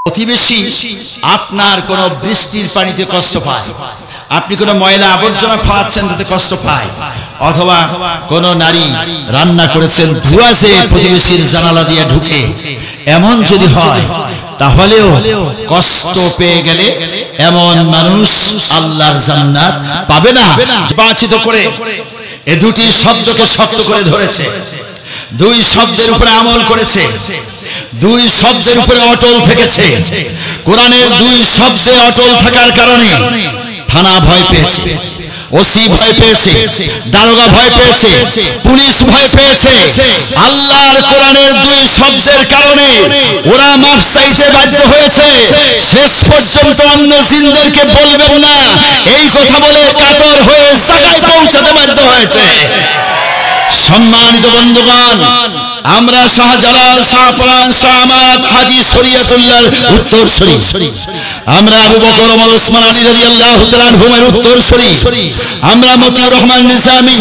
প্রতিবেশী আপনার কোনো বৃষ্টির পানিতে কষ্ট পায়, আপনি কোনো ময়লা আবর্জনা ফেলাচ্ছেন তাতে কষ্ট পায়, অথবা কোনো নারী রান্না করেছেন ধোঁয়া যে প্রতিবেশীর জানালা দিয়ে ঢুকে, এমন যদি হয় তাহলেও কষ্ট পেয়ে গেলে এমন মানুষ আল্লাহর জান্নাত পাবে না। বাঁচিত করে এই দুটি শব্দকে শক্ত করে ধরেছে, দুই শব্দের উপরে আমল করেছে, দুই শব্দের উপরে অটল থেকেছে। কোরআনের দুই শব্দে অটল থাকার কারণে থানা ভয় পেয়েছে, ওসি ভয় পেয়েছে, দারোগা ভয় পেয়েছে, পুলিশ ভয় পেয়েছে। আল্লাহর কোরআনের দুই শব্দের কারণে ওরা মাফ চাইতে বাধ্য হয়েছে। শেষ পর্যন্ত অন্য জিনদেরকে বলবেন না এই কথা বলে কাতর হয়ে জায়গায় পৌঁছাতে বাধ্য হয়েছে। সম্মানিত বন্ধুগণ, আমরা শাহজালাল, শাহপরান, শাহ আমানত, হাজী শরীয়তুল্লাহর উত্তরসূরি, আমরা আবু বকর, ওমর, ওসমান, আলী রাদিয়াল্লাহু তাআলা আনহুমের উত্তরসূরি, আমরা মতিউর রহমান নিজামী,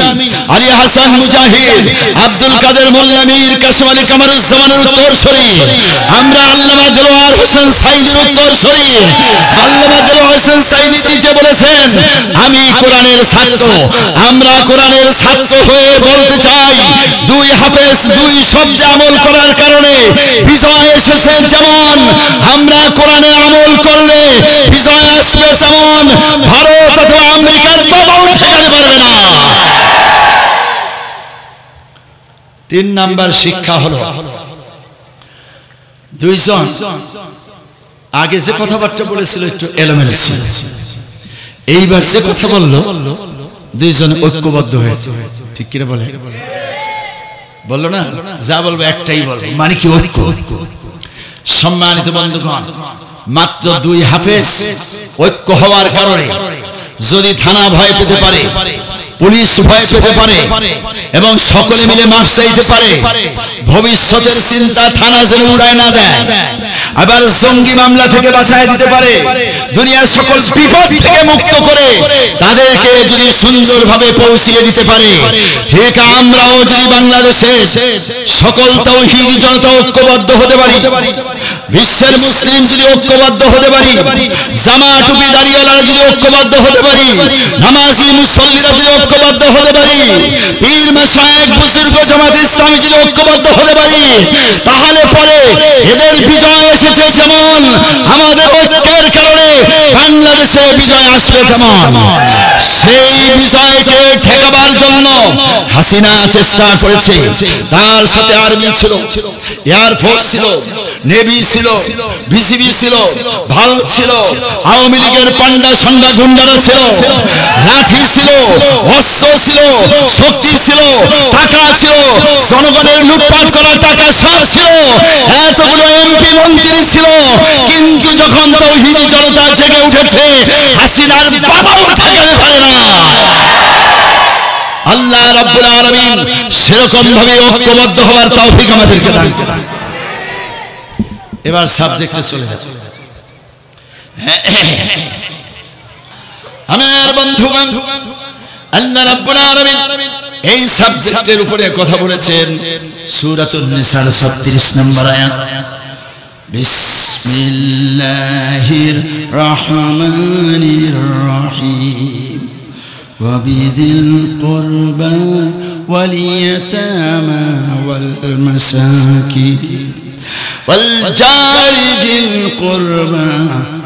আলী হাসান মুজাহিদ, আব্দুল কাদের মোল্লা, মীর কাসেম আলী কামরুজ্জামানের উত্তরসূরি, আমরা আল্লামা দেলোয়ার হোসেন সাঈদীর উত্তরসূরি। আল্লামা দেলোয়ার হোসেন সাঈদী নিজে বলেছেন, আমি কোরআনের ছাত্র। আমরা কোরআনের ছাত্র হয়ে বলতে চাই, দুই হাফেজ দুই শব্দে আমল করার কারণে বিজয় এসেছে। যেমন আমরা কোরআনে আমল করলে বিজয় আসবে, তেমন ভারত অথবা আমেরিকার বাবাও ঠেকাতে পারবে না। তিন নাম্বার শিক্ষা হলো, দুইজন আগে যে কথাবার্তা বলেছিল একটু এলোমেলো ছিল, এইবার যে কথা বললো দুইজন ঐক্যবদ্ধ হয়েছে। ঠিক কিনা বলে বললো না, যা বলবো একটাই বলবো, মানে কি ঐক্য। সম্মানিত বন্ধুগণ, মাত্র দুই হাফেজ ঐক্য হওয়ার কারণে যদি থানা ভয় পেতে পারে, পুলিশ ভয় পেতে পারে এবং সকলে মিলে মাফ চাইতে পারে, ভবিষ্যতের চিন্তা থানা যেন উড়ায় না দেয়, আবার জঙ্গি মামলা থেকে বাঁচায় দিতে পারে, দুনিয়ার সকল বিপদ থেকে মুক্ত করে তাদেরকে যদি সুন্দরভাবে পৌঁছিয়ে দিতে পারে, ঠিক আমরাও যদি বাংলাদেশে সকল তাওহীদি জনতা ঐক্যবদ্ধ হতে পারি, বিশ্বের মুসলিম যদি ঐক্যবদ্ধ হতে পারি, জামা টুপি দাড়িওয়ালারা যদি ঐক্যবদ্ধ হতে পারি, নামাজি মুসল্লিরা যদি ঐক্যবদ্ধ হতে পারি, পীর মাশায়েখ বুজুর্গ জামাত ইসলামী যদি ঐক্যবদ্ধ হতে পারি, তাহলে পরে এদের বিজয় এসেছে যেমন, আমাদের ঐক্যের কারণে বাংলাদেশে বিজয় আসবে তেমন। সেই বিজয়কে ঠেকাবার জন্য হাসিনা চেষ্টা করেছে। তার সাথে আর্মি ছিল, এয়ারফোর্স ছিল, নেভি ছিল, বিসিবি ছিল, ভারত ছিল, আওয়ামী লীগের পান্ডা সান্ডা গুন্ডারা ছিল, লাঠি ছিল, অস্ত্র ছিল, শক্তি ছিল, টাকা ছিল, জনগণের লুটপাট করা টাকা সব ছিল, এতগুলো এমপি মন্ত্রী ছিল। কিন্তু যখন তাওহীদি জনতা জেগে উঠেছে, হাসিনার বাবাও ঠেকাতে পারে না। আল্লাহ রাব্বুল আলামিন সেরকম ভাবে ঐক্যবদ্ধ হওয়ার তৌফিক আমাদেরকে দান করুন। এবার সাবজেক্টে চলে যাই। আমার বন্ধুগণ, আল্লাহ রাব্বুল আলামিন এই সাবজেক্টের উপরে কথা বলেছেন সূরাতুন নিসার 36 নম্বর আয়াত। বিসমিল্লাহির রহমানির রহিম ওয়া বিযিল কুরবা ওয়াল ইয়াতামা ওয়াল মাসাকিন ওয়াল জারি জিল কুরবা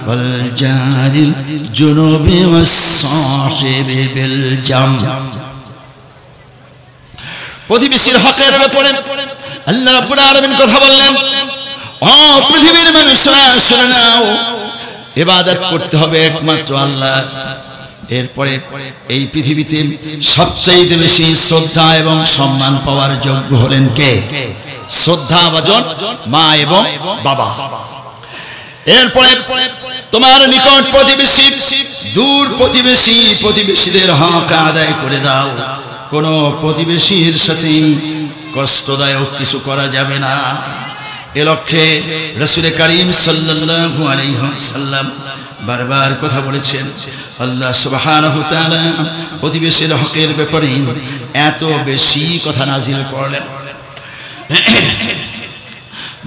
ওয়াল জারিল জুনুবি ওয়াস সাহিবি বিল জাম। প্রতিবেশীর হকের ব্যাপারে আল্লাহ রাব্বুল আলামিন কথা বললেন। ও পৃথিবীর মানুষরা শুনে নাও, ইবাদত করতে হবে একমাত্র আল্লাহ। এরপরে এই পৃথিবীতে সবচেয়ে বেশি শ্রদ্ধা এবং সম্মান পাওয়ার যোগ্য হলেন কে? শ্রদ্ধাভাজন মা এবং বাবা। এরপরে তোমার নিকট প্রতিবেশী, দূর প্রতিবেশী, প্রতিবেশীদের হক আদায় করে দাও। কোন প্রতিবেশীর সাথে কষ্টদায়ক কিছু করা যাবে না। এ লক্ষ্যে রাসূল করিম সাল্লাল্লাহু আলাইহি ওয়াসাল্লাম বারবার কথা বলেছেন। আল্লাহ সুবহানাহু ওয়া তাআলা প্রতিবেশীর হকের ব্যাপারে এত বেশি কথা নাজিল করলেন।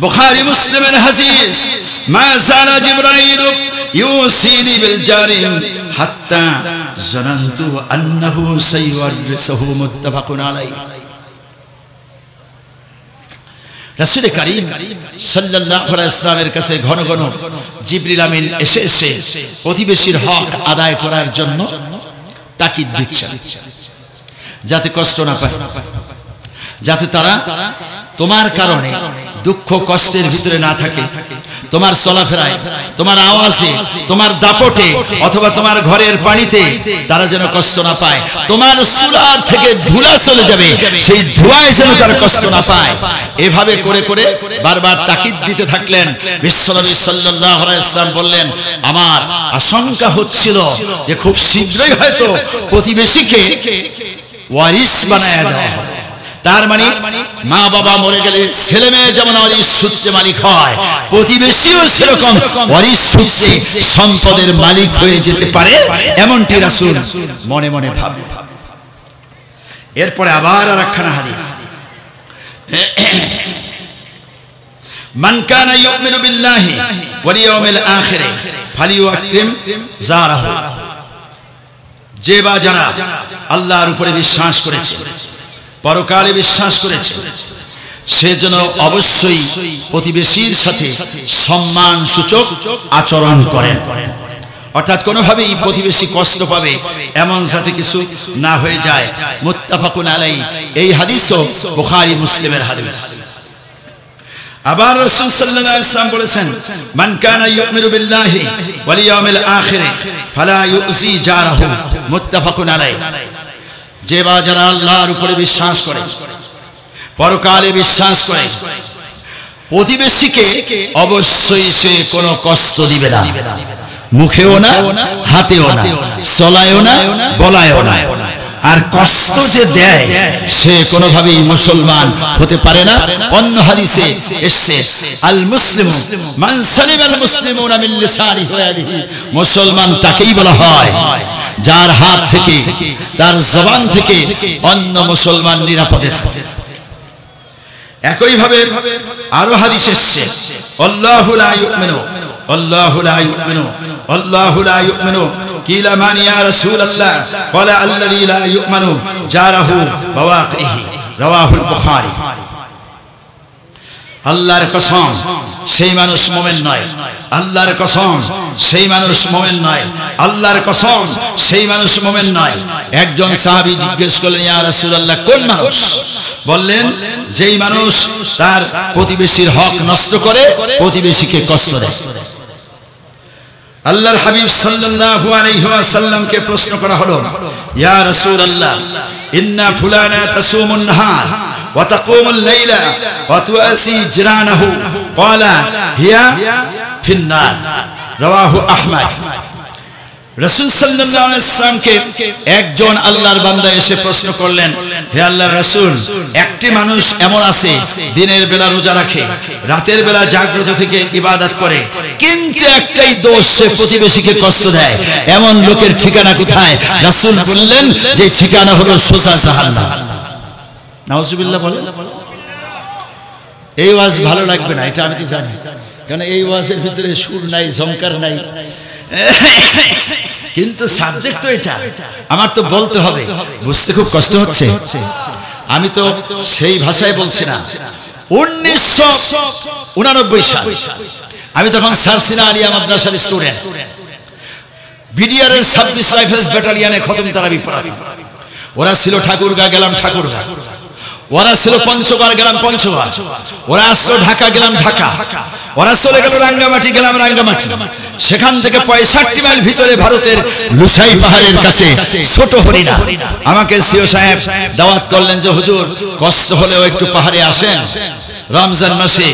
বুখারী মুসলিমের হাদিস, মা জালা জিবরাইল ইউসিনি বিল জারি হাত্তা জানানতু আন্নাহু সাইওয়ারিসুহু, মুত্তাফাকুন আলাইহি। রাসূল করিম সাল্লাল্লাহু আলাইহি ওয়াসাল্লামের কাছে ঘন ঘন জিবরিল আমিন এসে এসে প্রতিবেশীর হক আদায় করার জন্য তাকিদ দিচ্ছেন, যাতে কষ্ট না পায়, যাতে তারা তোমার কারণে দুঃখ কষ্টের ভিতরে না থাকে, তোমার চলাফেরায়, তোমার আওয়াজে, তোমার দাপটে অথবা তোমার ঘরের পানিতে তারা যেন কষ্ট না পায়। তোমার চুলার থেকে ধুলা চলে যাবে, সেই ধোঁয়ায় যেন তারা কষ্ট না পায়। এভাবে করে করে বারবার তাকিদ দিতে থাকলেন। বিশ্বনবী সাল্লাল্লাহু আলাইহি ওয়াসাল্লাম বললেন, আমার আশঙ্কা হচ্ছিল যে খুব শীঘ্রই হয়তো প্রতিবেশীকে ওয়ারিস বানায় দেওয়া হবে। তার মানে মা বাবা মরে গেলে ছেলে মেয়ে যেমন ওয়ারিস সূত্রে মালিক হয়, প্রতিবেশীও সেরকম ওয়ারিস সূত্রে সম্পদের মালিক হয়ে যেতে পারে, এমনটি রাসূল মনে মনে ভাবলেন। এরপরে আবার আরেকখানা হাদিস, মান কানা ইউমিনু বিল্লাহি ওয়াল ইয়াউমিল আখির ফালিয়ুকরিম জারাহু। যে বা যারা আল্লাহর উপরে বিশ্বাস করেছে, পরকালে বিশ্বাস করেছে, সেজন্য অবশ্যই প্রতিবেশীর সাথে সম্মান সূচক আচরণ করেন। অর্থাৎ কোনোভাবেই প্রতিবেশী কষ্ট পাবে এমন যাতে কিছু না হয়ে যায়। মুত্তাফাকুন আলাইহি। এই হাদিসও বুখারী মুসলিমের হাদিস। আবার রাসূল সাল্লাল্লাহু আলাইহি ওয়াসাল্লাম বলেছেন, মান কানা ইউমিনু বিল্লাহি ওয়াল ইয়াউমিল আখির ফালা ইউজি জারাহু, মুত্তাফাকুন আলাইহি। যে বা যারা আল্লাহর উপরে বিশ্বাস করে, পরকালে বিশ্বাস করে, প্রতিবেশীকে অবশ্যই সে কোনো কষ্ট দিবে না, মুখেও না, হাতেও না, চলায়ও না, বলায়ও না। আর কষ্ট যে দেয় সে কোনোভাবেই মুসলমান হতে পারে না। অন্য হাদিসে এসেছে, আল মুসলিমু মান সালিমাল মুসলিমুনা মিন লিসানিহি ওয়া ইয়াদিহি। মুসলমান তাকেই বলা হয় যার হাত থেকে, তার জবান থেকে অন্য মুসলমান নিরাপদে থাকে। একই ভাবে আরো হাদিস এসেছে, আল্লাহু লা ইউমিনু, আল্লাহু লা ইউমিনু, আল্লাহু লা ইউমিনু। কিলা মান ইয়া রাসূলুল্লাহ? ক্বালা আল্লাযী লা ইউমিনু জারাহু বাওয়াকিহি, রাওয়াহুল বুখারী। আল্লাহর কসম, সেই মানুষ মুমিন নয়। আল্লাহর কসম, সেই মানুষ মুমিন নয়। আল্লাহর কসম, সেই মানুষ মুমিন নয়। একজন সাহাবী জিজ্ঞেস করলেন, ইয়া রাসূলুল্লাহ, কোন মানুষ? বললেন, যেই মানুষ তার প্রতিবেশীর হক নষ্ট করে, প্রতিবেশীকে কষ্ট দেয়। আল্লাহর হাবিব সাল্লাল্লাহু আলাইহি ওয়াসাল্লামকে প্রশ্ন করা হলো, ইয়া রাসূলুল্লাহ, ইন্না ফুলানা তাসুমুন নাহার ওয়া তাকুমুল লাইলা ওয়া তুআসি জিরানাহু, ক্বালা হিয়া ফিন্নার, রাওয়াহু আহমদ। রাসূল সাল্লাল্লাহু আলাইহি ওয়াসাল্লামকে একজন আল্লাহর বান্দা এসে প্রশ্ন করলেন, হে আল্লাহর রাসূল, একটি মানুষ এমন আছে দিনের বেলা রোজা রাখে, রাতের বেলা জাগ্রত থেকে ইবাদত করে, কিন্তু একটাই দোষ, সে প্রতিবেশীকে কষ্ট দেয়। এমন লোকের ঠিকানা কোথায়? রাসূল বললেন, যে ঠিকানা হলো সোজা জাহান্নাম। নাউজুবিল্লাহ বলেন। এই ওয়াজ ভালো লাগবে না, এটা আমি তো জানি, কারণ এই ওয়াজের ভিতরে সুর নাই, ঝংকার নাই, কিন্তু সাবজেক্ট তো এটা, আমার তো বলতে হবে। বুঝতে খুব কষ্ট হচ্ছে। আমি তো সেই ভাষায় বলছি না। 1989 সাল, আমি তখন সারসিনা আলিয়া মাদ্রাসার স্টুডেন্ট। বিডিআর এর 26 রাইফেলস ব্যাটালিয়নে খতম তারাবি পড়াবি। ওরা ছিল ঠাকুরগাঁ, গেলাম ঠাকুরগাঁ। ওরা ছিল পঞ্চগড়, গেলাম পঞ্চগড়। ওরা আসলো ঢাকা, গেলাম ঢাকা। ওরা চলে গেল রাঙ্গামাটি, গেলাম রাঙ্গামাটি। সেখান থেকে 65 মাইল ভিতরে ভারতের লুসাই পাহাড়ের কাছে ছোট হরিণা। আমাকে সিও সাহেব দাওয়াত করলেন যে হুজুর, কষ্ট হলেও একটু পাহাড়ে আসেন, রমজান মাসে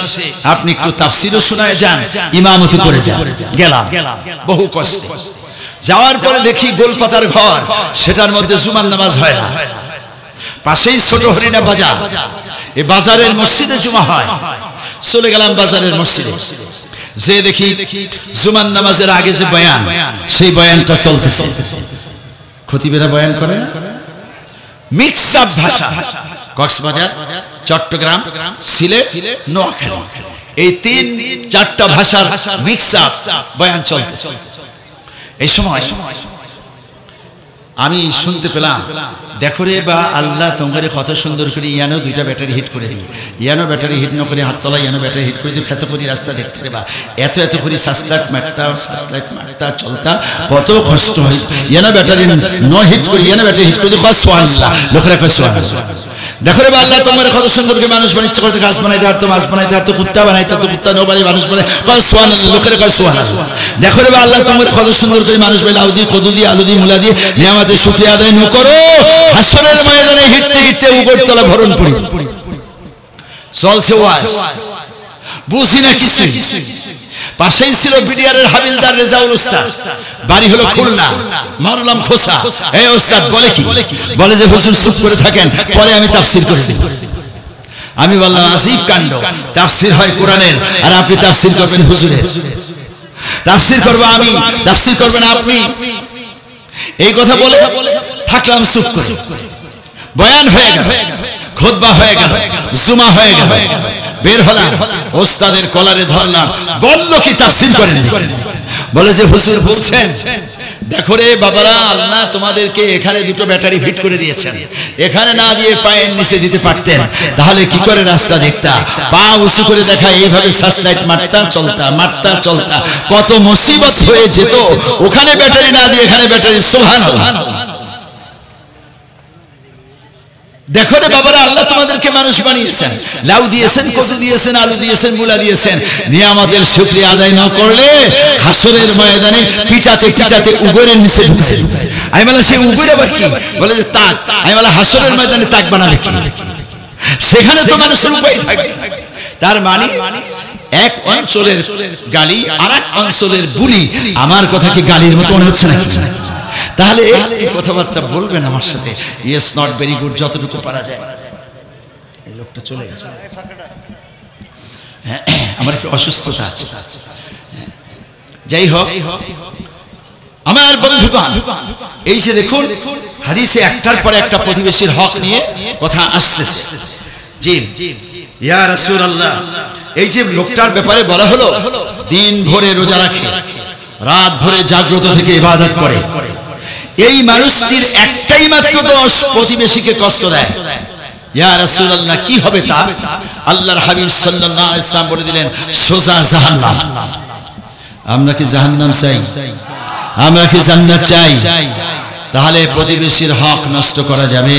আপনি একটু তাফসীরও শোনায় যান, ইমামতি করে যান। গেলাম, বহু কষ্ট। যাওয়ার পরে দেখি গোলপাতার ঘর, সেটার মধ্যে জুমার নামাজ হয় না। পাশেই ছোট হরিণা বাজার, এই বাজারের মসজিদে জুমা হয়। চলে গেলাম বাজারের মসজিদে, যে দেখি জুমার নামাজের আগে যে বয়ান, সেই বয়ানটা চলতেছে। খতিবেরা বয়ান করে, মিক্স আপ ভাষা, কক্সবাজার, চট্টগ্রাম, সিলেট, নোয়াখালী, এই 3-4টা ভাষার মিক্স আপ বয়ান চলতেছে। এই সময় আমি শুনতে পেলাম, দেখো রে বা আল্লাহ তোমারে কত সুন্দর করে ইয়ানো 2টা ব্যাটারি হিট করে দিই, ইয়ানো ব্যাটারি হিট না করে হাততলা ইয়ানো ব্যাটারি হিট করে দিই, খেতে করি রাস্তা দেখতে রে বা এত করে সাসলাইট মারতা চলতা কত কষ্ট হয়। ইয়ানো ব্যাটারি ন হিট করে ইয়ানো ব্যাটারি হিট করে দিই, কয় সুবহানাল্লাহ, লোকেরা কয় সুবহানাল্লাহ। দেখো রে বা আল্লাহ তোমারে কত সুন্দর করে মানুষ বানিয়েছে, করতে গাছ বানাইতে পারতো, মাছ বানাইতে পারতো, কুত্তা বানাইতে পারতো, কুত্তা নবারি মানুষ বানাই, কয় সুবহানাল্লাহ, লোকেরা কয় সুবহানাল্লাহ। দেখো রে বা আল্লাহ তোমারে কত সুন্দর করে মানুষ বানাই, লাউ দিয়ে, কদু দিয়ে, আলু দিয়ে, মূলা দিয়ে, নিয়ামতের শুকরিয়া আদায় ন করো। হাসরের ময়দানে হিটতে হিটতে উগরতলা ভরণ পড়ি চলছে ওয়াজ, বুঝি না কিছু। পাশেই ছিল বিডিআরের হাবিলদার রেজাউল উস্তাদ, বাড়ি হলো খুলনা, মারুলাম খোসা। এই উস্তাদ বলে কি, বলে যে হুজুর চুপ করে থাকেন, পরে আমি তাফসীর করে দিই। আমি বললাম আজীব কাণ্ড, তাফসীর হয় কোরআনের আর আপনি তাফসীর করবেন হুজুরের। তাফসীর করব আমি, তাফসীর করবেন আপনি। এই কথা বলে থাকলাম চুপ করে। বয়ান হয়ে গেল, খুতবা হয়ে গেল, জুমা হয়ে গেল, বের হলাম, ওস্তাদের কলারে ধরলাম, বলল কি তাফসীর করেন? বলে যে হুজুর বলছেন, দেখো রে বাবারা, আল্লাহ তোমাদেরকে এখানে 2টো ব্যাটারি ফিট করে দিয়েছেন, এখানে না দিয়ে পায়ের নিচে দিতে পারতেন, তাহলে কি করে রাস্তা দেখতা? পা উঁচু করে দেখা, এইভাবে সাসলাইট মারতা চলতা, মারতা চলতা, কত মুসিবত হয়ে যেত। ওখানে ব্যাটারি না দিয়ে এখানে ব্যাটারি। সুবহানাল্লাহ। দেখো রে বাবারা, আল্লাহ তোমাদেরকে মানুষ বানিয়েছেন, লাউ দিয়েছেন, কদু দিয়েছেন, আলু দিয়েছেন, মূলা দিয়েছেন, নিয়ামতের শুকরিয়া আদায় না করলে হাসরের ময়দানে পিটাতে পিটাতে উগরের নিচে ঢুকছে। আমি বললাম সেই উগর আবার কি? বলে যে তাক। আমি বললাম হাসরের ময়দানে তাক বানাবে কি? সেখানে তো মানুষের উপায় থাকে। তার মানে এক অঞ্চলের গালি আর এক অঞ্চলের বুলি। আমার কথা কি গালির মতো মনে হচ্ছে না? তাহলে এই কথাবার্তা বলবেন আমার সাথে। ইয়েস, নট ভেরি গুড, যতটুকু পারা যায়। এই লোকটা চলে গেছে, আমার একটু অসুস্থতা আছে। যাই হোক, আমার বন্ধুগণ, এই যে দেখুন হাদিসে একটার পর একটা প্রতিবেশীর হক নিয়ে কথা আসতেছে। জি ইয়া রাসূলুল্লাহ, এই যে লোকটার ব্যাপারে বলা হলো, দিন ভরে রোজা রাখে, রাত ভরে জাগ্রত থেকে ইবাদত করে, এই মানুষটির একটাই মাত্র দোষ, প্রতিবেশীকে কষ্ট দেয়। ইয়া রাসূলুল্লাহ, কি হবে তা? আল্লাহর হাবিব সাল্লাল্লাহু আলাইহি ওয়াসাল্লাম বলে দিলেন, সোজা জাহান্নাম। আমরা কি জাহান্নাম চাই? আমরা কি জান্নাত চাই? তাহলে প্রতিবেশীর হক নষ্ট করা যাবে?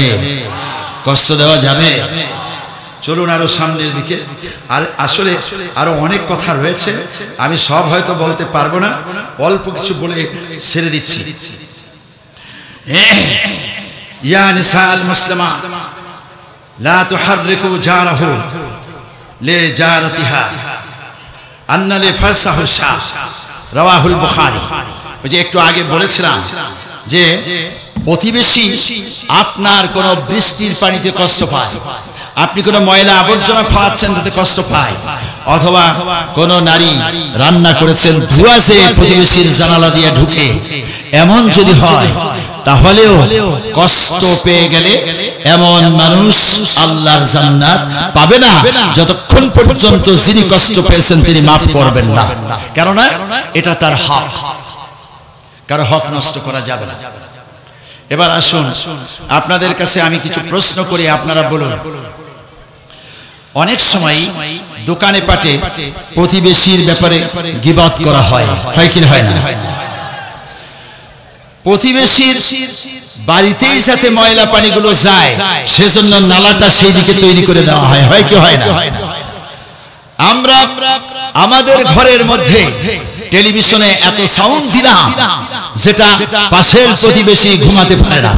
কষ্ট দেওয়া যাবে? চলুন আরো সামনের দিকে। আর আসলে আরো অনেক কথা রয়েছে, আমি সব হয়তো বলতে পারবো না, অল্প কিছু বলে ছেড়ে দিচ্ছি। ইয়া নিসাল মুসলিমা লা তুহাররিকু জারাহু লিজারাতিহা আন্না লিফারসাহু শাহ, রাওয়াহুল বুখারী। ওই যে একটু আগে বলেছিলাম যে প্রতিবেশী আপনার কোনো বৃষ্টির পানিতে কষ্ট পায়, আপনি কোনো ময়লা আবর্জনা ফেলাচ্ছেন তাতে কষ্ট পায়, অথবা কোনো নারী রান্না করেছেন ধোঁয়া যে প্রতিবেশীর জানালা দিয়ে ঢুকে, এমন যদি হয় তাহলেও কষ্ট পেয়ে গেলে এমন মানুষ আল্লাহর জান্নাত পাবে না যতক্ষণ পর্যন্ত যিনি কষ্ট পেয়েছেন তিনি মাফ করবেন না। কেননা এটা তার হক, কারো হক নষ্ট করা যাবে না। এবার আসুন আপনাদের কাছে আমি কিছু প্রশ্ন করি, আপনারা বলুন। অনেক সময় দোকানে পাটে প্রতিবেশীর ব্যাপারে গীবত করা হয়, হয় কি হয় না? প্রতিবেশীর বাড়িতেই যাতে ময়লা পানিগুলো যায় সেজন্য নালাটা সেই দিকে তৈরি করে দেওয়া হয়, হয় কি হয় না? আমরা আমাদের ঘরের মধ্যে টেলিভিশনে এত সাউন্ড দিলাম যেটা পাশের প্রতিবেশী ঘুমাতে পারে না,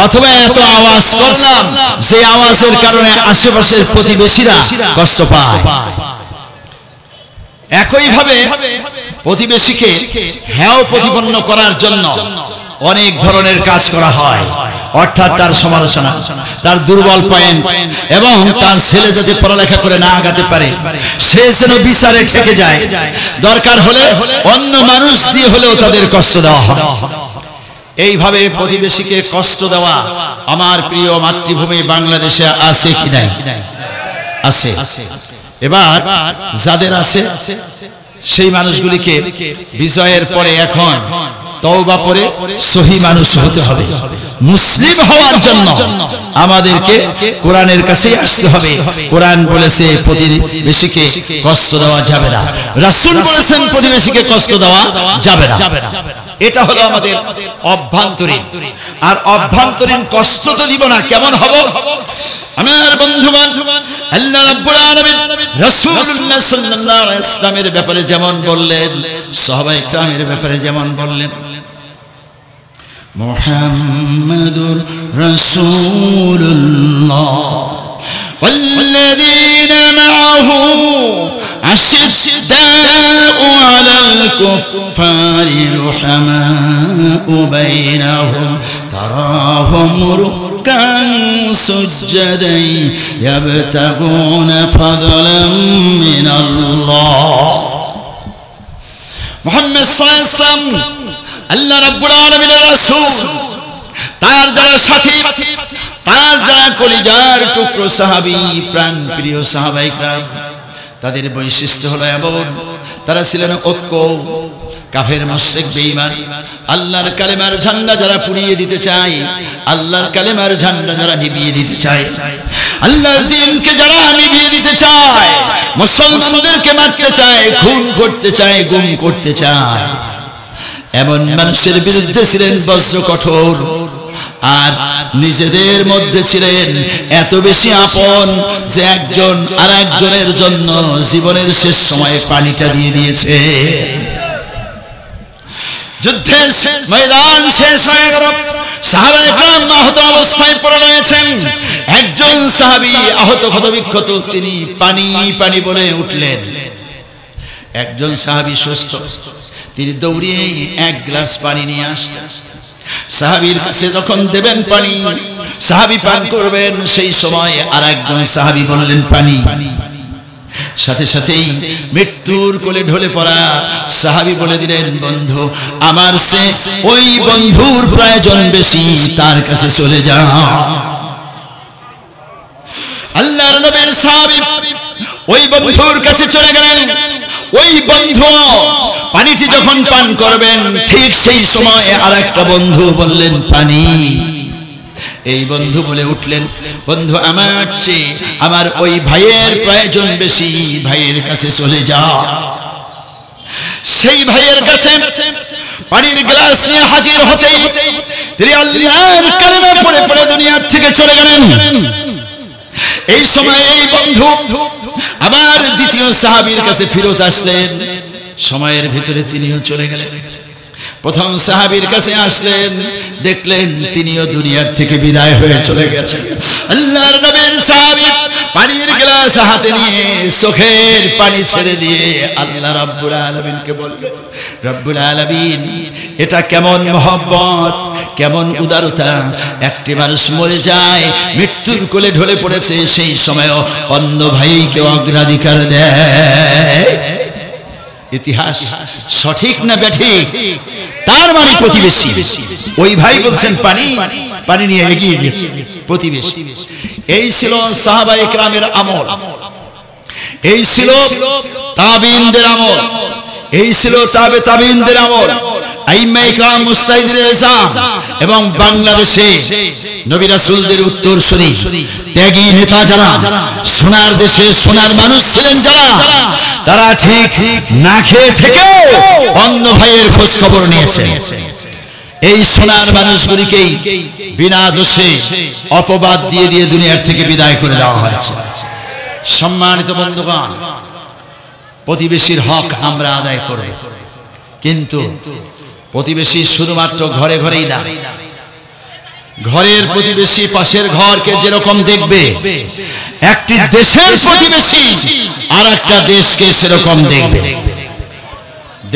অথবা এত আওয়াজ করলাম যে আওয়াজের কারণে আশেপাশের প্রতিবেশীরা কষ্ট পায়। একইভাবে প্রতিবেশীকে হেয় প্রতিপন্ন করার জন্য অনেক ধরনের কাজ করা হয়, অর্থাৎ তার সমালোচনা, তার দুর্বল পয়েন্ট, এবং তার ছেলে যাতে পড়ালেখা করে না আগাতে পারে সে যেন বিচারে থেকে যায়, দরকার হলে অন্য মানুষ দিয়ে হলেও তাদের কষ্ট দেওয়া হয়। এইভাবে প্রতিবেশীকে কষ্ট দেওয়া আমার প্রিয় মাতৃভূমি বাংলাদেশে আছে কি নাই? আছে। এবার যাদের আছে সেই মানুষগুলিকে বিজয়ের পরে এখন তওবা করে সহি মানুষ হতে হবে। মুসলিম হওয়ার জন্য আমাদেরকে কোরআনের কাছে আসতে হবে। কোরআন বলেছে প্রতিবেশীকে কষ্ট দেওয়া যাবে না, রাসূল বলেছেন প্রতিবেশীকে কষ্ট দেওয়া যাবে না। এটা হলো আমাদের অভ্যন্তরীণ। আর অভ্যন্তরীণ কষ্ট তো দিব না, কেমন হব? আমার বন্ধুগণ, আল্লাহ রাব্বুল আলামিন রাসূলুল্লাহ সাল্লাল্লাহু আলাইহি ওয়াসাল্লামের ব্যাপারে যেমন বললেন, সাহাবায়ে কেরামের ব্যাপারে যেমন বললেন, মুহাম্মাদুর রাসূলুল্লাহ ওয়াল্লাযীনা মাআহু আশিদ্দাউ আলাল কুফফারি রুহামাউ বাইনাহুম তারাহুম রুক্কান সুজদান ইয়াবতাগুনা ফাদলাম মিনাল্লাহ। মুহাম্মদ সাল্লাল্লাহু আলাইহি ওয়াসাল্লাম আল্লাহ রাব্বুল আলামিনের রাসূল, তার যারা সাথী, তার যারা কলিজার টুকরো সাহাবী, প্রাণ প্রিয় সাহাবায়ে কেরাম, তাদের বৈশিষ্ট্য হলো এমন, তারা ছিলেন ঐক্য। কাফের মুশরিক বেঈমান আল্লাহর কালেমার ঝান্ডা যারা পুড়িয়ে দিতে চায়, আল্লাহর কালেমার ঝান্ডা যারা নিভিয়ে দিতে চায়, আল্লাহর দ্বীনকে যারা নিভিয়ে দিতে চায়, মুসলমানদেরকে মারতে চায়, খুন করতে চায়, গুম করতে চায়, এমন মানুষের বিরুদ্ধে ছিলেন বজ্র কঠোর। আর নিজেদের মধ্যে ছিলেন এত বেশি আপন যে একজন আর একজনের জন্য জীবনের শেষ সময়ে পানিটা দিয়ে দিয়েছে। যুদ্ধের ময়দান শেষ হয়ে গেল, সাহাবায়ে কেরাম আহত অবস্থায় পড়ে রয়েছেন। একজন সাহাবী আহত ক্ষতবিক্ষত, তিনি পানি পানি বলে উঠলেন। একজন সাহাবী সুস্থ, তিনি দৌড়িয়ে এক গ্লাস পানি নিয়ে আসলেন। সাহাবীর কাছে যখন দেবেন পানি, সাহাবী পান করবেন, সেই সময় আর একজন সাহাবী বললেন পানি। সাথে সাথেই মৃত্যুর কোলে ঢলে পড়া সাহাবী বলে দিলেন, বন্ধু আমার সে ওই বন্ধুর প্রয়োজন বেশি, তার কাছে চলে যাও। আল্লাহর নবীর সাহাবী ওই বন্ধুর কাছে চলে গেলেন। ওই বন্ধু পানিটি যখন পান করবেন, ঠিক সেই সময় আর একটা বন্ধু বললেন পানি। এই বন্ধু বলে উঠলেন, বন্ধু আমার চেয়ে আমার ওই ভাইয়ের প্রয়োজন বেশি, ভাইয়ের কাছে চলে যাও। সেই ভাইয়ের কাছে পানির গ্লাস নিয়ে হাজির হতেই তিনি আল্লাহর কালেমা পড়ে পড়ে দুনিয়ার থেকে চলে গেলেন। এই সময় এই বন্ধু আবার দ্বিতীয় সাহাবীর কাছে ফিরত আসলেন। সময়ের ভিতরে তিনিও চলে গেলেন। প্রথম সাহাবীর কাছে আসলেন, দেখলেন তিনিও দুনিয়ার থেকে বিদায় হয়ে চলে গেছেন। আল্লাহর নবীর সাহাবী পানির গ্লাস হাতে নিয়ে চোখের পানি ছেড়ে দিয়ে আল্লাহ রাব্বুল আলামিনকে বললেন, রব্বুল আলামিন, এটা কেমন মহব্বত, কেমন উদারতা! একটি মানুষ মরে যায়, মৃত্যুর কোলে ঢলে পড়েছে, সেই সময়ও অন্য ভাইকে অগ্রাধিকার দেয়। ইতিহাস সঠিক না ব্যাঠিক? তার মানে প্রতিবেশী। ওই ভাই বলছেন পানি, পানি নিয়ে এগিয়ে গেছে প্রতিবেশী। এই ছিল সাহাবায়ে কেরামের আমল, এই ছিল তাবিঈনদের আমল, এই ছিল তাবিঈনদের আমল। আইম্মায়ে কেরাম, মুজতাহিদুল ইসলাম এবং বাংলাদেশে নবী রাসূলদের উত্তরসূরি ত্যাগী নেতা যারা, সোনার দেশে সোনার মানুষ ছিলেন যারা, তারা ঠিক না খেয়ে থেকেও অন্য ভাইয়ের খোঁজ খবর নিয়েছে। এই সোনার মানুষগুলিকেই বিনা দোষে অপবাদ দিয়ে দিয়ে দুনিয়ার থেকে বিদায় করে দেওয়া হয়েছে। সম্মানিত বন্ধুগণ, প্রতিবেশীর হক আমরা আদায় করব, কিন্তু প্রতিবেশী শুধুমাত্র ঘরে ঘরেই না, ঘরের প্রতিবেশী পাশের ঘরকে যেরকম দেখবে, একটি দেশের প্রতিবেশী আর একটা দেশকে সেরকম দেখবে।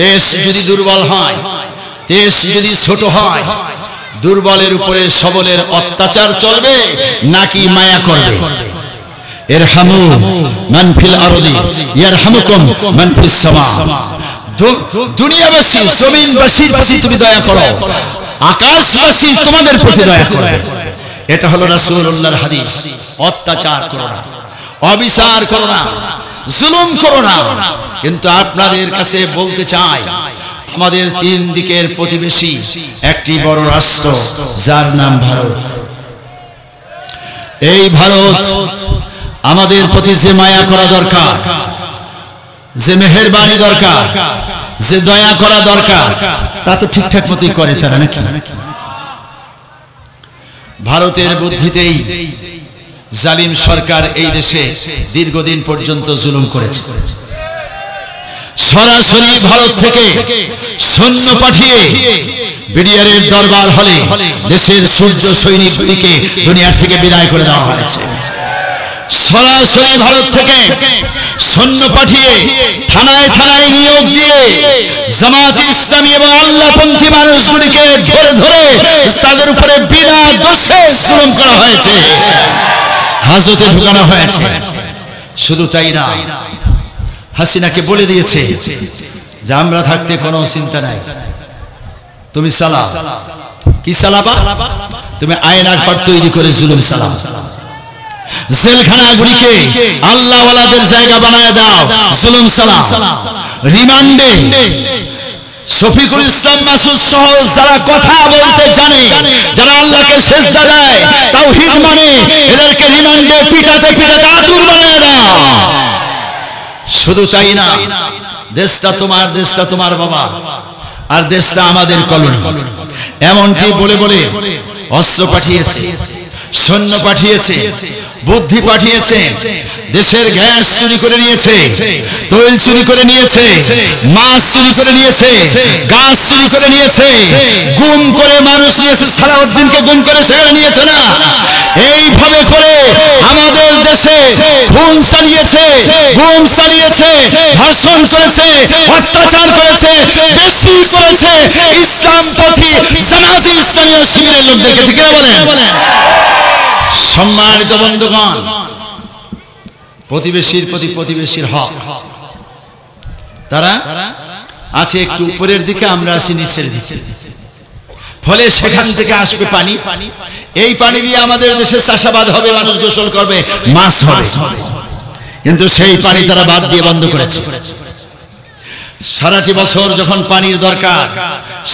দেশ যদি দুর্বল হয়, দেশ যদি ছোট হয়, দুর্বলের উপরে সবলের অত্যাচার চলবে নাকি মায়া করবে? ইরহামু মান ফিল আরদি ইয়ারহামুকুম মান ফিস সামা। দুনিয়াবাসী, জমিনবাসীর প্রতি তুমি দয়া করো, আকাশবাসী তোমাদের প্রতি দয়া করবে। এটা হলো রাসূলুল্লাহর হাদিস। অত্যাচার করো না, অবিচার করো না, জুলুম করো না। কিন্তু আপনাদের কাছে বলতে চাই, আমাদের তিন দিকের প্রতিবেশী একটি বড় রাষ্ট্র, যার নাম ভারত। এই ভারত আমাদের প্রতি যে মায়া করা দরকার, যে মেহেরবানি দরকার, যে দয়া করা দরকার, তা তো ঠিকঠাক মতোই করে তারা নাকি? ভারতের বুদ্ধিতেই জালিম সরকার এই দেশে দীর্ঘদিন পর্যন্ত জুলুম করেছে। সরাসরি ভারত থেকে সৈন্য পাঠিয়ে বিডিআরের দরবার হলে দেশের সূর্য সৈনিকগুলিকে দুনিয়ার থেকে বিদায় করে দেওয়া হয়েছে। সরাসরি ভারত থেকে সৈন্য পাঠিয়ে থানায় থানায় নিয়োগ দিয়ে জামাত ইসলামী এবং আল্লাহপন্থী মানুষগুলিকে ধরে ধরে তাদের উপরে বিনা দোষে জুলুম করা হয়েছে, হাজতে ঢুকানো হয়েছে। শুধু তাই না, হাসিনাকে বলে দিয়েছে যে আমরা থাকতে কোনো চিন্তা নাই, তুমি চালাও। কি চালাবা? তুমি আয়না ঘর তৈরি করে জুলুম চালাও, জেলখানাগুলিকে আল্লাহওয়ালাদের জায়গা বানায় দাও, জুলুম চালাও। রিমান্ডে শফিকুল ইসলাম মাসুদ সহ যারা কথা বলতে জানে, যারা আল্লাহকে সেজদা দেয়, তাওহীদ মানে, এদেরকে রিমান্ডে পিটাতে পিটাতে আতুর বানায় দাও। শুধু তাই না, দেশটা তোমার, দেশটা তোমার বাবা, আর দেশটা আমাদের কলোনি, এমনটি বলে বলে অস্ত্র পাঠিয়েছে, সৈন্য পাঠিয়েছে, বুদ্ধি পাঠিয়েছে, দেশের গ্যাস চুরি করে নিয়েছে, তৈল চুরি করে নিয়েছে, মাছ চুরি করে নিয়েছে, গাছ চুরি করে নিয়েছে, গুম করে মানুষ নিয়েছে, সালাউদ্দিনকে গুম করে সেখানে নিয়েছে না? এইভাবে করে আমাদের দেশে খুন চালিয়েছে, গুম চালিয়েছে, ধর্ষণ করেছে, অত্যাচার করেছে, বেশি করেছে ইসলামপন্থী জামাত ইসলামীর শিবিরের লোকদেরকে। ঠিক না বলেন? সম্মানিত বন্ধুগণ, প্রতিবেশীর প্রতি প্রতিবেশীর হক। তারা আছে একটু উপরের দিকে, আমরা আছি নিচের দিকে, ফলে সেখান থেকে আসবে পানি। এই পানি দিয়ে আমাদের দেশে চাষাবাদ হবে, মানুষ গোসল করবে, মাছ হবে, কিন্তু সেই পানি তারা বাদ দিয়ে বন্ধ করেছে। সারাটি বছর যখন পানির দরকার,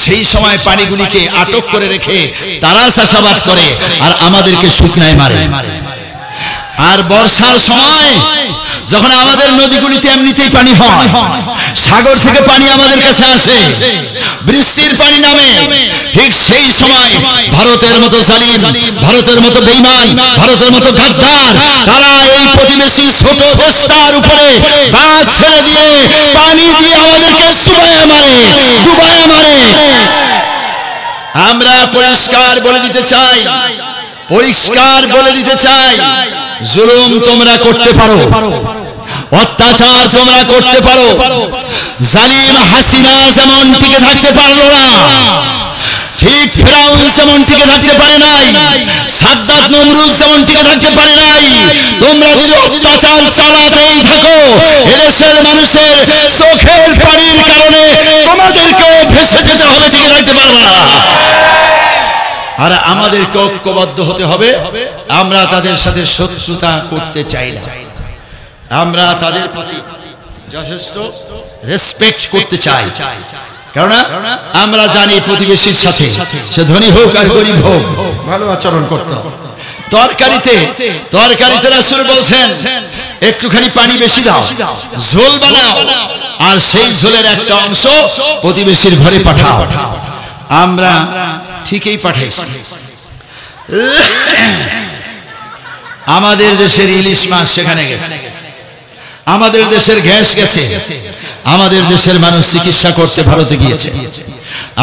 সেই সময় পানিগুলিকে আটক করে রেখে তারা চাষাবাদ করে, আর আমাদেরকে শুকনায় মারে। আর বর্ষার সময় যখন আমাদের নদীগুলিতে এমনিতেই পানি হয়, সাগর থেকে পানি আমাদের কাছে আসে, বৃষ্টির পানি নামে, ঠিক সেই সময় ভারতের মতো জালিম, ভারতের মতো বেঈমান, ভারতের মতো গাদ্দার, তারা এই প্রতিবেশী ছোট দেশটার উপরে বাঁধ ছেড়ে দিয়ে পানি দিয়ে আমাদেরকে চুবায়া মারে, ডুবায়া মারে। আমরা পরিষ্কার বলে দিতে চাই, পরিষ্কার বলে দিতে চাই, জুলুম তোমরা করতে পারো, অত্যাচার তোমরা করতে পারো। জালিম হাসিনা যেমন টিকে থাকতে পারলো না, ঠিক ফেরাউন যেমন টিকে থাকতে পারে নাই, সাদ্দাত নমরুদ যেমন টিকে থাকতে পারে নাই। তোমরা যদি অত্যাচার চালাতেই থাকো, এদেশের মানুষের চোখের পানির কারণে তোমাদেরকে ভেসে যেতে হবে, টিকে থাকতে পারবে না। আর আমাদেরকে ঐক্যবদ্ধ হতে হবে। আমরা তাদের সাথে শত্রুতা করতে চাই না, আমরা তাদের প্রতি যথেষ্ট রেসপেক্ট করতে চাই। কেননা আমরা জানি প্রতিবেশীর সাথে, সে ধনী হোক আর গরিব হোক, ভালো আচরণ করতে হবে। তরকারিতে রাসূল বলছেন একটুখানি পানি বেশি দাও, ঝোল বানাও, আর সেই ঝোলের একটা অংশ প্রতিবেশীর ঘরে পাঠাও। আমরা ঠিকই পাঠাইছি। আমাদের দেশের ইলিশ মাছ সেখানে গেছে, আমাদের দেশের গ্যাস গেছে, আমাদের দেশের মানুষ চিকিৎসা করতে ভারতে গিয়েছে।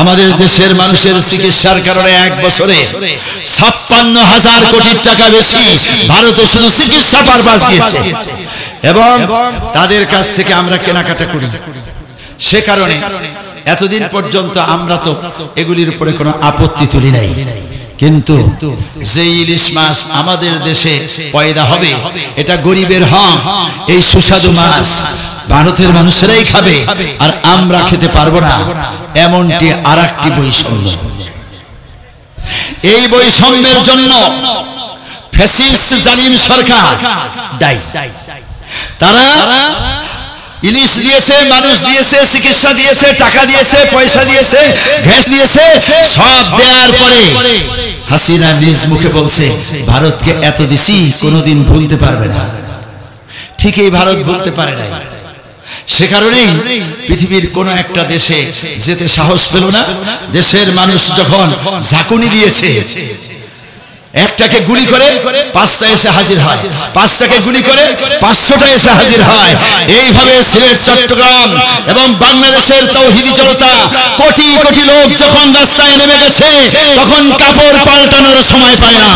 আমাদের দেশের মানুষের চিকিৎসার কারণে এক বছরে ৫৬,০০০ কোটি টাকা বেশি ভারতে শুধু চিকিৎসা পারপাস গিয়েছে, এবং তাদের কাছ থেকে আমরা কেনাকাটা করি। সে কারণে এতদিন পর্যন্ত আমরা তো এগুলির উপরে কোনো আপত্তি তুলি নাই। কিন্তু যে ইলিশ মাছ আমাদের দেশে পয়দা হবে, এটা গরিবের হক, এই সুস্বাদু মাছ ভারতের মানুষেরাই খাবে, আর আমরা খেতে পারবো না, এমনটি আরেকটি বৈষম্য। এই বৈষম্যের জন্য ফ্যাসিস্ট জালিম সরকার দায়ী। তারা ইলিশ দিয়েছে, মানুষ দিয়েছে, চিকিৎসা দিয়েছে, টাকা দিয়েছে, পয়সা দিয়েছে, ঘ্যাস দিয়েছে, সব দেওয়ার পরে হাসিনা নিজ মুখে বলছে ভারতকে এত দিছি কোনোদিন ভুলতে পারবে না। ঠিক এই ভারত ভুলতে পারে নাই। সে কারণেই পৃথিবীর কোন একটা দেশে যেতে সাহস পেল না। দেশের মানুষ যখন ঝাঁকুনি দিয়েছে, একটাকে গুলি করে 5টা এসে হাজির হয়, 5টাকে গুলি করে 500টা এসে হাজির হয়। এইভাবে সিলেট, চট্টগ্রাম এবং বাংলাদেশের তৌহিদি জনতা কোটি কোটি লোক যখন রাস্তায় নেমে গেছে, তখন কাপড় পাল্টানোর সময় পায় না।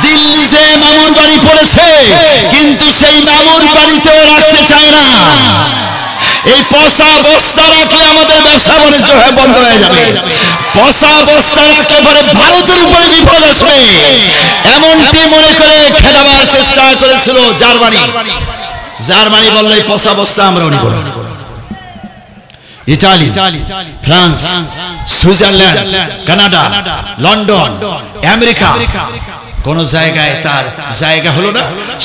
দিল্লি যে মামুর বাড়ি পড়েছে, কিন্তু সেই মামুর বাড়িতেও রাখতে চায় না। এই পচা বস্তা রাখলে আমাদের ব্যবসা বাণিজ্য বন্ধ হয়ে যাবে, পচা বস্তা রাখলে পরে ভারতের উপরে বিপদ আসবে, এমনটি মনে করে খেদাবার চেষ্টা করেছিল জার্মানি। জার্মানি বলল এই পচা বস্তা আমরাও নিব না। Italy, France, Switzerland, Canada, London, America, কোন জায়গায় তার জায়গা হলো না।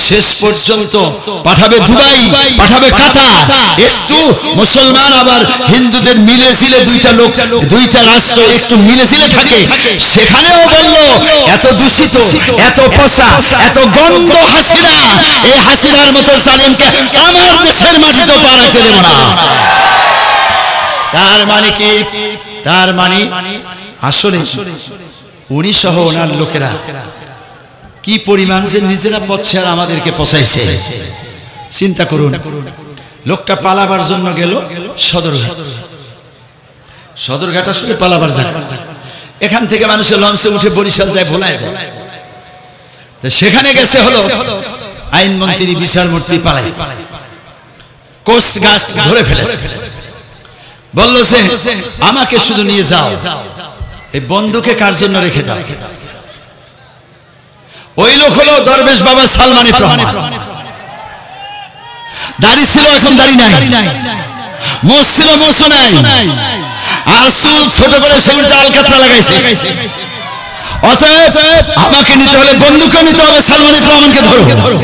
শেষ পর্যন্ত পাঠাবে দুবাই, পাঠাবে কাতার। একটু মুসলমান আবার হিন্দুদের মিলে ঝিলে দুইটা রাষ্ট্র একটু মিলে ঝিলে থাকে, সেখানেও বলল এত দূষিত, এত পচা, এত গন্ধ হাসিনা, এই হাসিনার মতো জালিমকে আমার দেশের মাটিতে পা রাখতে দেব না। তার মানে কি? তার মানে আসলে উনি সহ ওনার লোকেরা কি পরিমাণ যে নিজেরা পচছে আর আমাদেরকে পচাইছে। চিন্তা করুন, লোকটা পালাবার জন্য গেল সদরঘাট আসলে পালাবার যায়। এখান থেকে মানুষের লঞ্চে উঠে বরিশাল যায়, ভোলায় যায়। সেখানে গেছে হলো আইনমন্ত্রী, বিচারমন্ত্রী পালাই, কোস্ট গার্ড ধরে ফেলেছে। বলল যে আমাকে শুধু নিয়ে যাও, এই বন্ধুকে কার জন্য রেখে দাও। ওই লোক হলো দরবেশ বাবা সালমানি রহমান। দাড়ি ছিল, এখন দাড়ি নাই। মোষ ছিল, মোষ নাই। আর চুল ছোট করে সেগুলোতে আলকাতরা লাগাইছে। অতএব আমাকে নিতে হলে বন্ধুকে নিতে হবে, সালমানি রহমানকে ধরো।